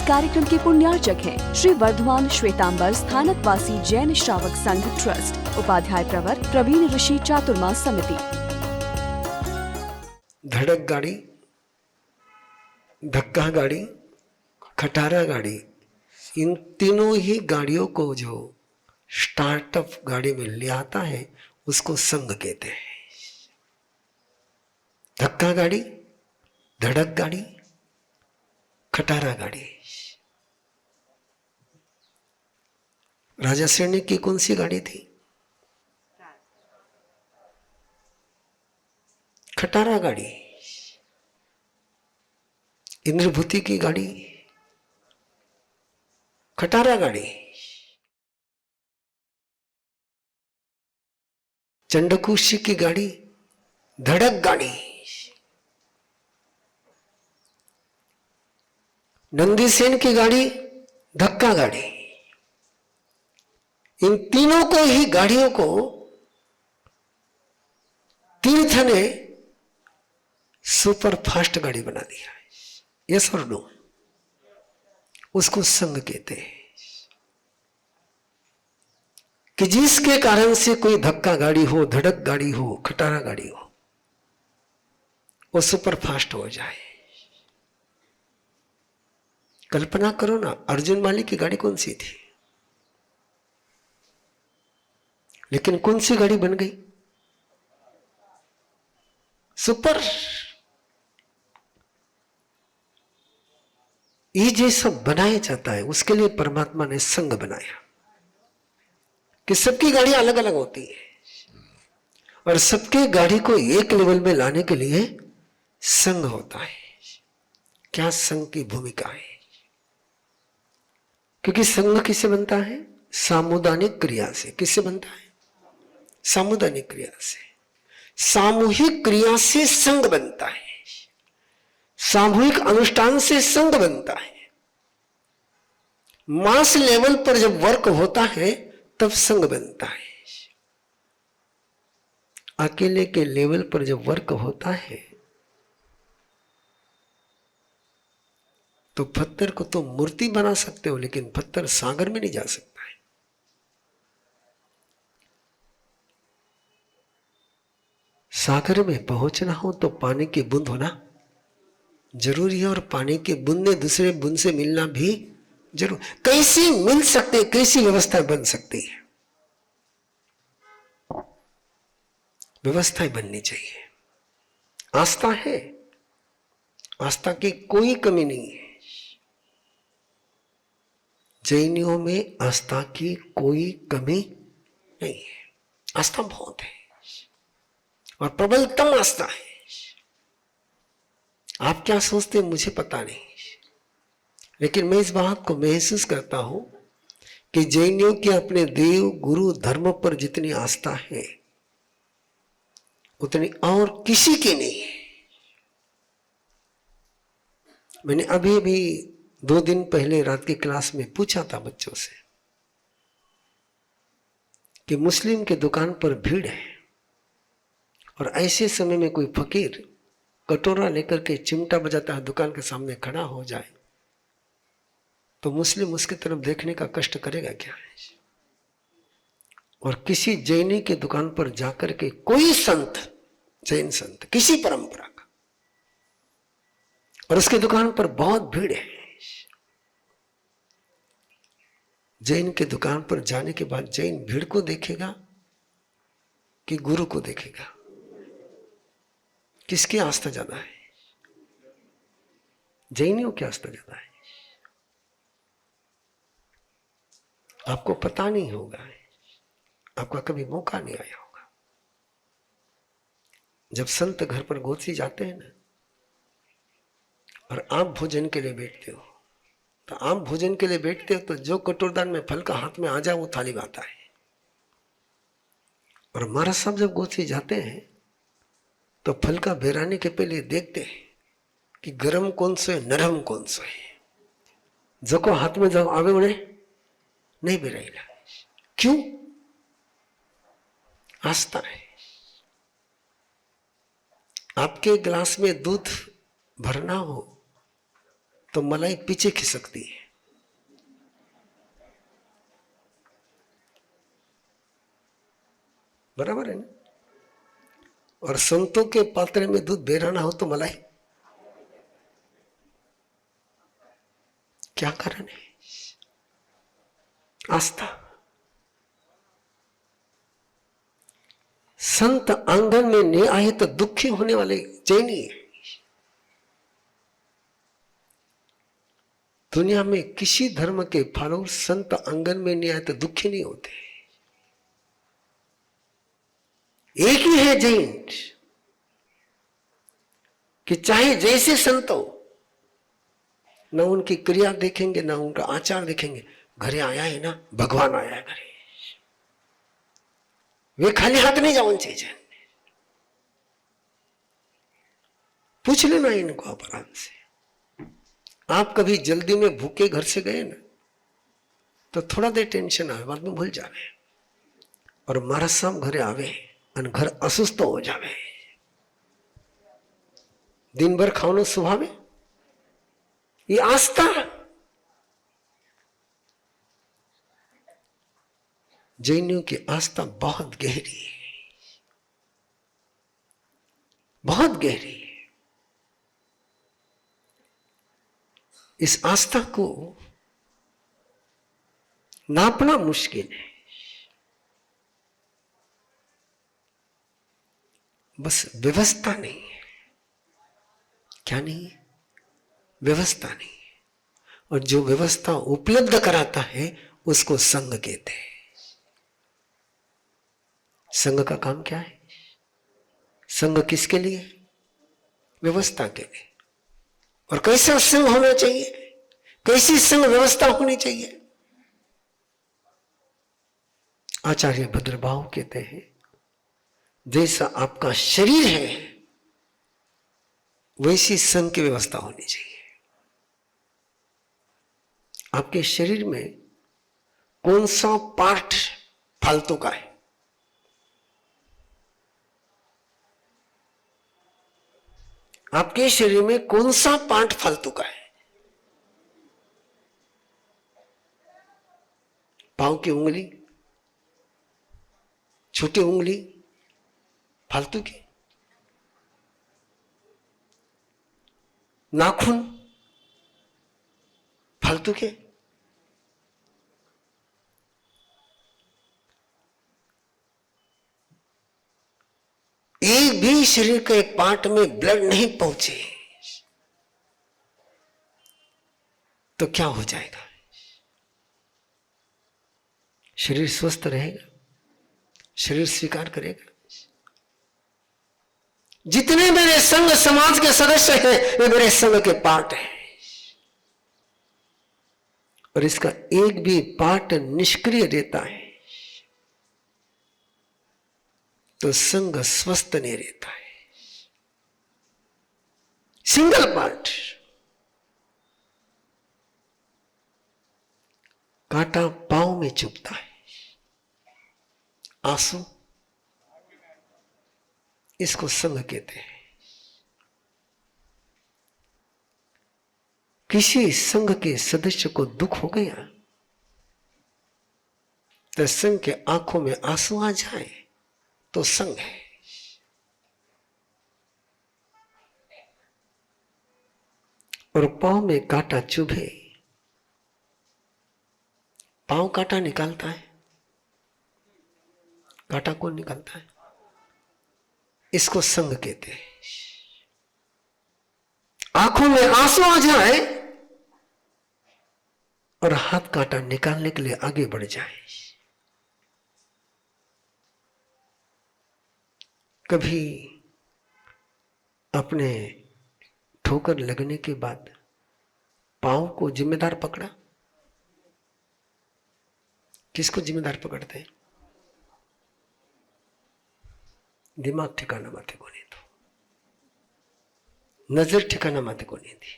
कार्यक्रम के पुण्यार्चक हैं श्री वर्धमान श्वेतांबर स्थानकवासी जैन श्रावक संघ ट्रस्ट, उपाध्याय प्रवर प्रवीण ऋषि चातुर्मास समिति। धड़क गाड़ी, धक्का गाड़ी, खटारा गाड़ी, इन तीनों ही गाड़ियों को जो स्टार्टअप गाड़ी में ले आता है उसको संघ कहते हैं। धक्का गाड़ी, धड़क गाड़ी, खटारा गाड़ी। राजा श्रेणी की कौन सी गाड़ी थी? खटारा गाड़ी। इंद्रभूति की गाड़ी खटारा गाड़ी। चंडकुशी की गाड़ी धड़क गाड़ी। नंदीसेन की गाड़ी धक्का गाड़ी। इन तीनों को ही गाड़ियों को तीर्थ ने सुपर फास्ट गाड़ी बना दिया है। यस और नो? उसको संघ कहते हैं कि जिसके कारण से कोई धक्का गाड़ी हो, धड़क गाड़ी हो, खटारा गाड़ी हो, वो सुपर फास्ट हो जाए। कल्पना करो ना, अर्जुन मालिक की गाड़ी कौन सी थी, लेकिन कौन सी गाड़ी बन गई? सुपर। ये जैसा बनाया जाता है उसके लिए परमात्मा ने संघ बनाया कि सबकी गाड़ियां अलग अलग होती है और सबके गाड़ी को एक लेवल में लाने के लिए संघ होता है। क्या संघ की भूमिका है? क्योंकि संघ किससे बनता है? सामुदायिक क्रिया से। किससे बनता है? सामुदायिक क्रिया से। सामूहिक क्रिया से संघ बनता है, सामूहिक अनुष्ठान से संघ बनता है। मास लेवल पर जब वर्क होता है तब संघ बनता है। अकेले के लेवल पर जब वर्क होता है तो पत्थर को तो मूर्ति बना सकते हो, लेकिन पत्थर सागर में नहीं जा सकता है। सागर में पहुंचना हो तो पानी की बूंद होना जरूरी है, और पानी की बूंद ने दूसरे बूंद से मिलना भी जरूर। कैसी मिल सकते, कैसी व्यवस्था बन सकती है? व्यवस्थाएं बननी चाहिए। आस्था है, आस्था की कोई कमी नहीं है। जैनियों में आस्था की कोई कमी नहीं है। आस्था बहुत है और प्रबलतम आस्था है। आप क्या सोचते हैं मुझे पता नहीं, लेकिन मैं इस बात को महसूस करता हूं कि जैनियों की अपने देव गुरु धर्म पर जितनी आस्था है उतनी और किसी की नहीं है। मैंने अभी अभी 2 दिन पहले रात की क्लास में पूछा था बच्चों से कि मुस्लिम के दुकान पर भीड़ है और ऐसे समय में कोई फकीर कटोरा लेकर के चिमटा बजाता है, दुकान के सामने खड़ा हो जाए तो मुस्लिम उसकी तरफ देखने का कष्ट करेगा क्या? और किसी जैनी के दुकान पर जाकर के कोई संत, जैन संत किसी परंपरा का, और उसके दुकान पर बहुत भीड़ है, जैन के दुकान पर जाने के बाद जैन भीड़ को देखेगा कि गुरु को देखेगा? किसकी आस्था ज्यादा है? जैनियों की आस्था ज्यादा है। आपको पता नहीं होगा, आपका कभी मौका नहीं आया होगा। जब संत घर पर गोसी जाते हैं ना और आप भोजन के लिए बैठते हो, तो आप भोजन के लिए बैठते हो तो जो कटोरदान में फल का हाथ में आ जाए वो थाली में आता है। और महाराज साहब जब गोसी जाते हैं तो फल का बेराने के पहले देखते हैं कि गरम कौन सा है, नरम कौन सा है। जको हाथ में जब आवे उन्हें नहीं बेराइला। क्यों? आस्था है। आपके गिलास में दूध भरना हो तो मलाई पीछे खिसकती है। बराबर है ना? और संतों के पात्र में दूध बेराना हो तो मलाई, क्या कारण है? आस्था। संत आंगन में नहीं आए तो दुखी होने वाले जैनी है। दुनिया में किसी धर्म के फॉलोअर संत आंगन में नहीं आए तो दुखी नहीं होते। एक ही है जैन कि चाहे जैसे संत हो, न उनकी क्रिया देखेंगे न उनका आचार देखेंगे, घरे आया है ना, भगवान आया है घरे, वे खाली हाथ नहीं जाओ चाहिए। पूछ लेना इनको आप आराम से। आप कभी जल्दी में भूखे घर से गए ना, तो थोड़ा देर टेंशन आवे, बाद में भूल जावे, और मारा साम घरे आवे और घर असुस्थ हो जावे, दिन भर खानो सुभावे। ये आस्था। जैनियों की आस्था बहुत गहरी है, बहुत गहरी है। इस आस्था को नापना मुश्किल है। बस व्यवस्था नहीं है। क्या नहीं है? व्यवस्था नहीं है। और जो व्यवस्था उपलब्ध कराता है उसको संघ कहते हैं। संघ का काम क्या है? संघ किसके लिए? व्यवस्था के लिए। और कैसा संघ होना चाहिए, कैसी संघ व्यवस्था होनी चाहिए? आचार्य भद्रभाव कहते हैं, जैसा आपका शरीर है वैसी संघ की व्यवस्था होनी चाहिए। आपके शरीर में कौन सा पार्ट फालतू का है? आपके शरीर में कौन सा पार्ट फालतू का है? पांव की उंगली, छोटी उंगली फालतू की, नाखून फालतू के, एक भी शरीर के एक पार्ट में ब्लड नहीं पहुंचे तो क्या हो जाएगा? शरीर स्वस्थ रहेगा? शरीर स्वीकार करेगा? जितने मेरे संघ समाज के सदस्य हैं वे मेरे संघ के पार्ट हैं, और इसका एक भी पार्ट निष्क्रिय रहता है तो संघ स्वस्थ नहीं रहता है। Single part. कांटा पांव में चुभता है, आंसू, इसको संघ कहते हैं। किसी संघ के सदस्य को दुख हो गया तो संघ के आंखों में आंसू आ जाए तो संघ है। और पांव में कांटा चुभे, पांव कांटा निकालता है, कांटा कौन निकालता है? इसको संघ कहते हैं। आंखों में आंसू आ जाए और हाथ कांटा निकालने के लिए आगे बढ़ जाए। कभी अपने ठोकर लगने के बाद पांव को जिम्मेदार पकड़ा? किसको जिम्मेदार पकड़ते हैं? दिमाग ठिकाना माथे को नहीं दो, नजर ठिकाना माथे को नहीं दी।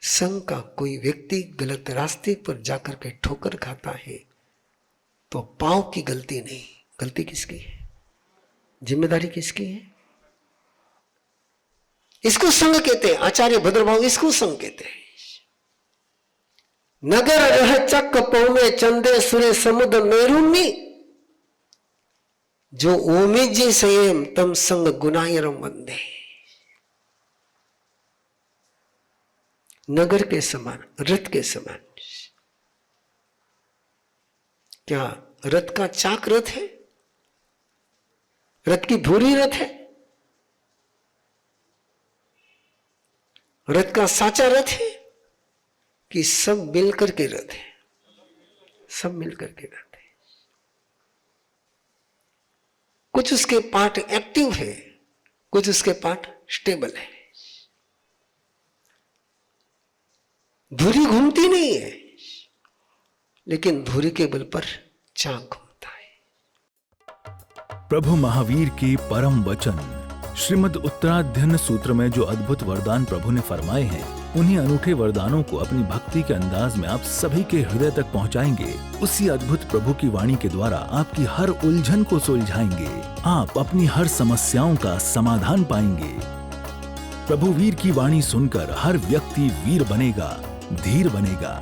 संघ का कोई व्यक्ति गलत रास्ते पर जाकर के ठोकर खाता है तो पांव की गलती नहीं, गलती किसकी है? जिम्मेदारी किसकी है? इसको संग कहते हैं। आचार्य भद्रभाव इसको संग कहते हैं। नगर रह चक पौमे चंदे सुरे समुद्र मेरुमी जो ओमिजी संयम तम संग गुनायरम वंदे। नगर के समान, रथ के समान। क्या रथ का चाक रथ है? रथ की धुरी रथ है? रथ का साचा रथ है कि सब मिलकर के रथ है? सब मिलकर के रथ है। कुछ उसके पार्ट एक्टिव है, कुछ उसके पार्ट स्टेबल है। धुरी घूमती नहीं है, लेकिन धुरी के बल पर चाक घूमता है। प्रभु महावीर के परम वचन श्रीमद् उत्तराध्ययन सूत्र में जो अद्भुत वरदान प्रभु ने फरमाए हैं, उन्हीं अनूठे वरदानों को अपनी भक्ति के अंदाज में आप सभी के हृदय तक पहुंचाएंगे। उसी अद्भुत प्रभु की वाणी के द्वारा आपकी हर उलझन को सुलझाएंगे। आप अपनी हर समस्याओं का समाधान पाएंगे। प्रभु वीर की वाणी सुनकर हर व्यक्ति वीर बनेगा, धीर बनेगा।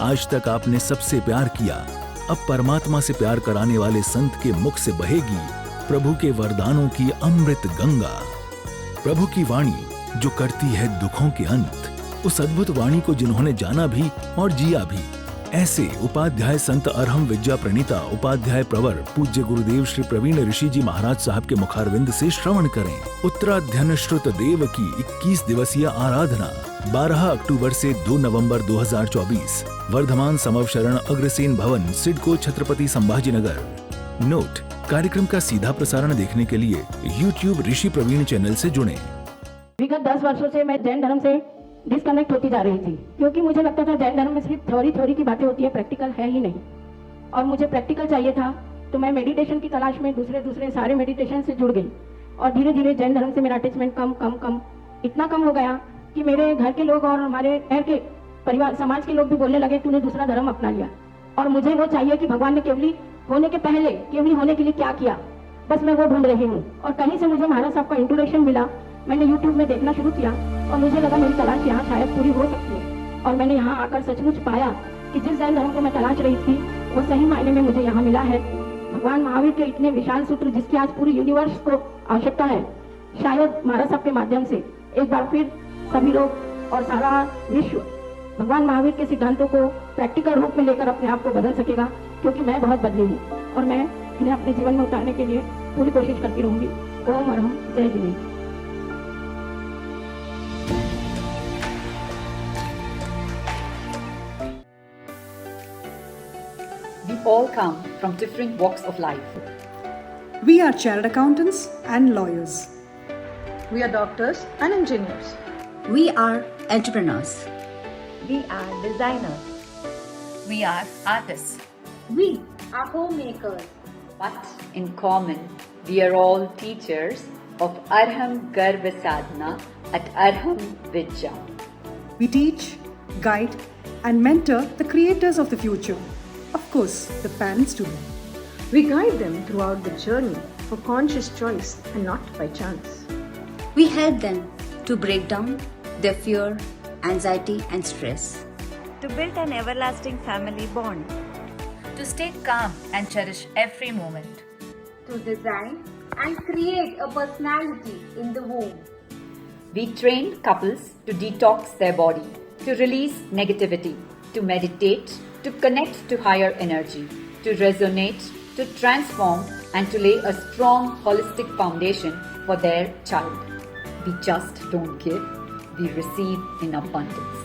आज तक आपने सबसे प्यार किया, अब परमात्मा से प्यार कराने वाले संत के मुख से बहेगी प्रभु के वरदानों की अमृत गंगा। प्रभु की वाणी जो करती है दुखों के अंत, उस अद्भुत वाणी को जिन्होंने जाना भी और जिया भी, ऐसे उपाध्याय संत अरहम विद्या प्रणीता उपाध्याय प्रवर पूज्य गुरुदेव श्री प्रवीण ऋषि जी महाराज साहब के मुखारविंद से श्रवण करें। उत्तराध्ययन श्रुत देव की 21 दिवसीय आराधना 12 अक्टूबर से 2 नवंबर 2024 वर्धमान समवशरण अग्रसेन भवन, सिडको, छत्रपति संभाजीनगर। नोट: कार्यक्रम का सीधा प्रसारण देखने के लिए YouTube ऋषि प्रवीण चैनल से जुड़ें। विगत 10 वर्षों से मैं जैन धर्म से डिस्कनेक्ट होती जा रही थी, क्योंकि मुझे लगता था जैन धर्म में सिर्फ थ्योरी की बातें होती है, प्रैक्टिकल है ही नहीं। और मुझे प्रैक्टिकल चाहिए था, तो मैं मेडिटेशन की तलाश में दूसरे सारे मेडिटेशन से जुड़ गई। और धीरे धीरे जैन धर्म से मेरा अटैचमेंट कम इतना कम हो गया कि मेरे घर के लोग और हमारे घर के परिवार समाज के लोग भी बोलने लगे, तूने दूसरा धर्म अपना लिया। और मुझे वो चाहिए कि भगवान ने केवली होने के पहले केवली होने के लिए क्या किया, बस मैं वो ढूंढ रही हूँ। और कहीं से मुझे महाराज साहब का इंट्रोडक्शन मिला, मैंने YouTube में देखना शुरू किया और मुझे लगा मेरी तलाश यहाँ शायद पूरी हो सकती है। और मैंने यहाँ आकर सचमुच पाया कि जिस जैन धर्म को मैं तलाश रही थी, वो सही मायने में मुझे यहाँ मिला है। भगवान महावीर के इतने विशाल सूत्र जिसकी आज पूरी यूनिवर्स को आवश्यकता है, शायद महाराज साहब के माध्यम से एक बार फिर सभी लोग और सारा विश्व भगवान महावीर के सिद्धांतों को प्रैक्टिकल रूप में लेकर अपने आप को बदल सकेगा। क्योंकि मैं बहुत बदली हूँ और मैं इन्हें अपने जीवन में उतारने के लिए पूरी कोशिश करती रहूंगी। ओम अरहम जय Jinendra. We all come from different walks of life. We are chartered accountants and lawyers. We are doctors and engineers. We are entrepreneurs. We are designers. We are artists. We are homemakers. But in common, we are all teachers of Arham Garva Sadhana at Arham Vidya. We teach, guide, and mentor the creators of the future. Of course, the parents too. We guide them throughout the journey for conscious choice and not by chance. We help them to break down their fear, anxiety, and stress. To build an everlasting family bond. To stay calm and cherish every moment. To design and create a personality in the womb. We train couples to detox their body, to release negativity, to meditate, to connect to higher energy, to resonate, to transform, and to lay a strong holistic foundation for their child. We just don't give, we receive in abundance.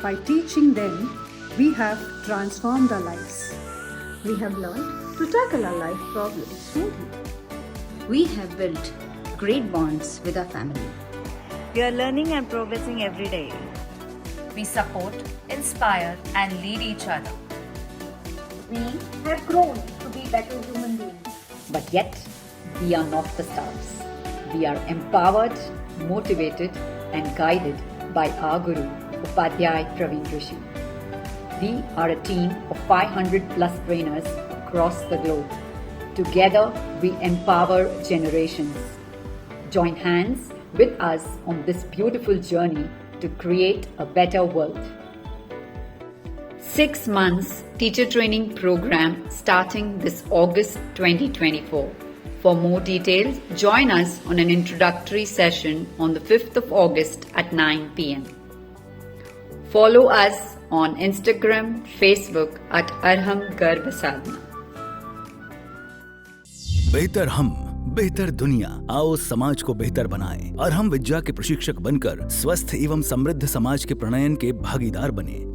By teaching them, we have transformed our lives. We have learned to tackle our life problems smoothly. We have built great bonds with our family. We are learning and progressing every day. We support, inspire, and lead each other. We have grown to be better human beings. But yet, we are not the stars. We are empowered, motivated, and guided by our Guru, Upadhyay Praveen Rishi. We are a team of 500 plus trainers across the globe. Together, we empower generations. Join hands with us on this beautiful journey to create a better world. 6 months teacher training program starting this August 2024. For more details, join us on an introductory session on the 5th of August at 9 p.m. Follow us on Instagram, Facebook at Arham Garb Sadhana. बेहतर हम, बेहतर दुनिया। आओ समाज को बेहतर बनाएं और हम विद्या के प्रशिक्षक बनकर स्वस्थ एवं समृद्ध समाज के प्रणयन के भागीदार बने।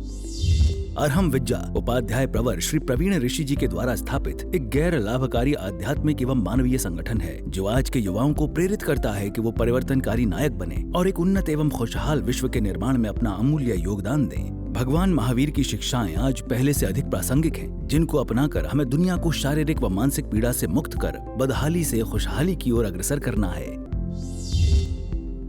अरहम विद्या उपाध्याय प्रवर श्री प्रवीण ऋषि जी के द्वारा स्थापित एक गैर लाभकारी आध्यात्मिक एवं मानवीय संगठन है जो आज के युवाओं को प्रेरित करता है कि वो परिवर्तनकारी नायक बने और एक उन्नत एवं खुशहाल विश्व के निर्माण में अपना अमूल्य योगदान दें। भगवान महावीर की शिक्षाएं आज पहले से अधिक प्रासंगिक हैं, जिनको अपनाकर हमें दुनिया को शारीरिक व मानसिक पीड़ा से मुक्त कर बदहाली से खुशहाली की ओर अग्रसर करना है।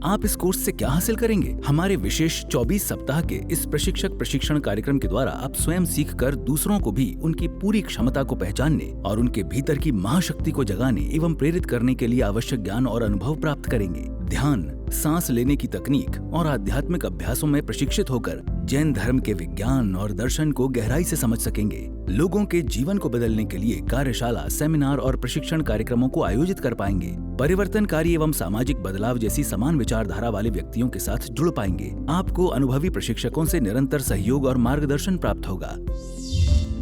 आप इस कोर्स से क्या हासिल करेंगे? हमारे विशेष 24 सप्ताह के इस प्रशिक्षक प्रशिक्षण कार्यक्रम के द्वारा आप स्वयं सीखकर दूसरों को भी उनकी पूरी क्षमता को पहचानने और उनके भीतर की महाशक्ति को जगाने एवं प्रेरित करने के लिए आवश्यक ज्ञान और अनुभव प्राप्त करेंगे। ध्यान, सांस लेने की तकनीक और आध्यात्मिक अभ्यासों में प्रशिक्षित होकर जैन धर्म के विज्ञान और दर्शन को गहराई से समझ सकेंगे। लोगों के जीवन को बदलने के लिए कार्यशाला, सेमिनार और प्रशिक्षण कार्यक्रमों को आयोजित कर पाएंगे। परिवर्तनकारी एवं सामाजिक बदलाव जैसी समान विचारधारा वाले व्यक्तियों के साथ जुड़ पाएंगे। आपको अनुभवी प्रशिक्षकों से निरंतर सहयोग और मार्गदर्शन प्राप्त होगा।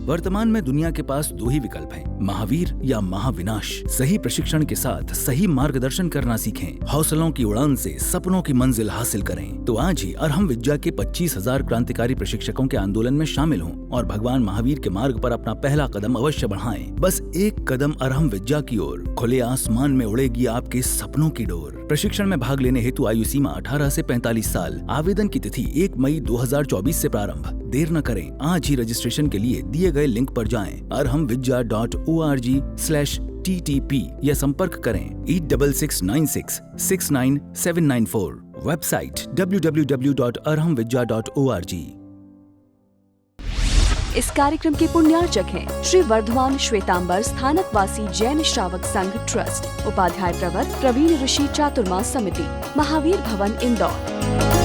वर्तमान में दुनिया के पास 2 ही विकल्प हैं, महावीर या महाविनाश। सही प्रशिक्षण के साथ सही मार्गदर्शन करना सीखें। हौसलों की उड़ान से सपनों की मंजिल हासिल करें। तो आज ही अरहम विद्या के 25,000 क्रांतिकारी प्रशिक्षकों के आंदोलन में शामिल हों और भगवान महावीर के मार्ग पर अपना पहला कदम अवश्य बढ़ाएं। बस एक कदम अरहम विद्या की ओर, खुले आसमान में उड़ेगी आपके सपनों की डोर। प्रशिक्षण में भाग लेने हेतु आयु सीमा 18 से 45 साल। आवेदन की तिथि 1 मई 2024 से प्रारंभ। देर न करें, आज ही रजिस्ट्रेशन के लिए दिए गए लिंक पर जाएं arhamvidya.org/ttp या संपर्क करें 8669669794। Website www.arhamvidya.org। इस कार्यक्रम के पुण्यार्चक हैं श्री वर्धमान श्वेतांबर स्थानकवासी जैन श्रावक संघ ट्रस्ट, उपाध्याय प्रवर प्रवीण ऋषि चातुर्मास समिति, महावीर भवन, इंदौर।